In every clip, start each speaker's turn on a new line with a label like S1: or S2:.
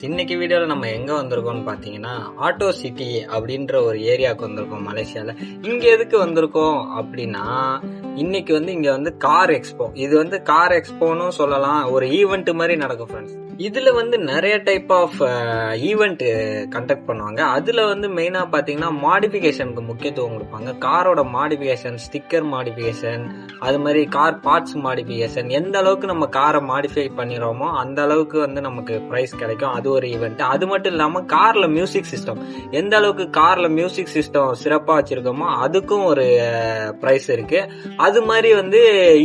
S1: இன்னைக்கு வீடியோல நம்ம எங்க வந்திருக்கோம்னு பாத்தீங்கன்னா ஆட்டோ சிட்டி அப்படின்ற ஒரு ஏரியாவுக்கு வந்திருக்கோம் மலேசியால. இங்க எதுக்கு வந்திருக்கோம் அப்படின்னா, இன்னைக்கு இங்க கார் எக்ஸ்போ. இது கார் எக்ஸ்போன்னு சொல்லலாம், ஒரு ஈவெண்ட் மாதிரி நடக்கும் ஃப்ரெண்ட்ஸ். இதுல நிறைய டைப் ஆஃப் ஈவெண்ட் கண்டக்ட் பண்ணுவாங்க. அதுல மெயினா பாத்தீங்கன்னா மாடிஃபிகேஷனுக்கு முக்கியத்துவம் கொடுப்பாங்க. காரோட மாடிஃபிகேஷன், ஸ்டிக்கர் மாடிஃபிகேஷன், அது மாதிரி கார் பார்ட்ஸ் மாடிஃபிகேஷன். எந்த அளவுக்கு நம்ம காரை மாடிஃபை பண்ணிடுறோமோ அந்த அளவுக்கு நமக்கு பிரைஸ் கிடைக்கும். அது ஒரு ஈவெண்ட். அது மட்டும் இல்லாம கார்ல மியூசிக் சிஸ்டம், எந்த அளவுக்கு கார்ல மியூசிக் சிஸ்டம் சிறப்பா வச்சிருக்கோமோ அதுக்கும் ஒரு பிரைஸ் இருக்கு. அது மாதிரி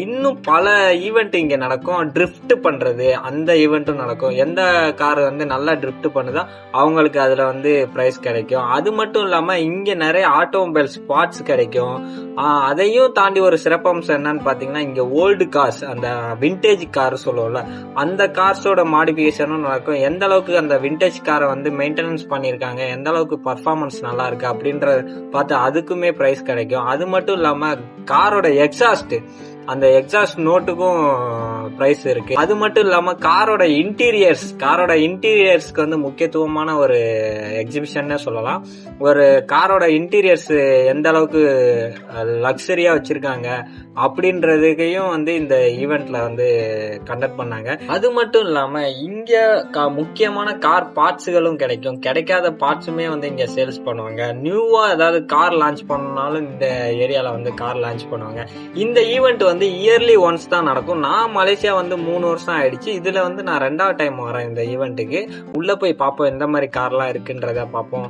S1: இன்னும் பல ஈவெண்ட் இங்க நடக்கும். ட்ரிஃப்ட் பண்றது அந்த ஈவெண்ட்டும் நடக்கும். எந்த கார் நல்லா ட்ரிஃப்ட் பண்ணுதோ அவங்களுக்கு அதுல பிரைஸ் கிடைக்கும். அது மட்டும் இல்லாம இங்க நிறைய ஆட்டோமொபைல்ஸ் பார்ட்ஸ் கிடைக்கும். அதையும் தாண்டி ஒரு சிறப்பம்சம் என்னன்னு பாத்தீங்கன்னா, இங்க ஓல்டு கார்ஸ், அந்த விண்டேஜ் கார் சொல்லுவோம்ல, அந்த கார்ஸோட மாடிஃபிகேஷனும் நடக்கும். எந்த அளவுக்கு அந்த விண்டேஜ் காரை மெயின்டெனன்ஸ் பண்ணிருக்காங்க, எந்த அளவுக்கு பர்ஃபார்மன்ஸ் நல்லா இருக்கு அப்படின்ற பார்த்து அதுக்குமே பிரைஸ் கிடைக்கும். அது மட்டும் இல்லாம காரோட எக்ஸாஸ்ட், அந்த எக்ஸாஸ்ட் நோட்டுக்கும் பிரைஸ் இருக்கு. அது மட்டும் இல்லாம காரோட இன்டீரியர்ஸ்க்கு முக்கியத்துவமான ஒரு எக்ஸிபிஷன் சொல்லலாம். ஒரு காரோட இன்டீரியர்ஸ் எந்த அளவுக்கு லக்ஸரியா வச்சிருக்காங்க அப்படின்றதுக்கையும் இந்த ஈவெண்ட்ல கண்டக்ட் பண்ணாங்க. அது மட்டும் இல்லாம இங்க முக்கியமான கார் பார்ட்ஸ்களும் கிடைக்கும். கிடைக்காத பார்ட்ஸுமே இங்க சேல்ஸ் பண்ணுவாங்க. நியூவா ஏதாவது கார் லான்ச் பண்ணாலும் இந்த ஏரியால கார் லான்ச் பண்ணுவாங்க. இந்த ஈவெண்ட் இயர்லி ஒன்ஸ் தான் நடக்கும். நான் மலேசியா 3 வருஷம் ஆயிடுச்சு. இதுல நான் 2வது டைம் வரேன் இந்த ஈவெண்ட்டுக்கு. உள்ள போய் பார்ப்போம் எந்த மாதிரி கார்லாம் இருக்குன்றத பார்ப்போம்.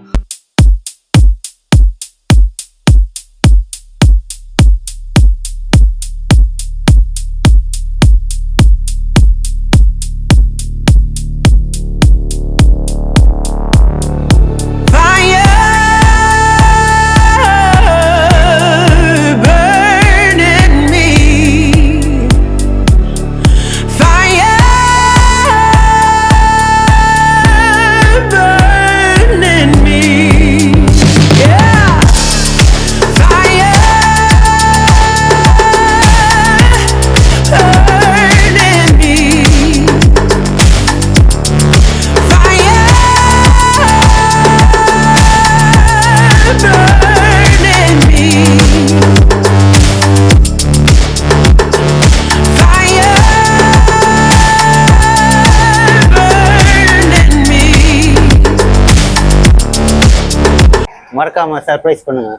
S2: மறக்காம சர்ப்ரைஸ் பண்ணுங்க.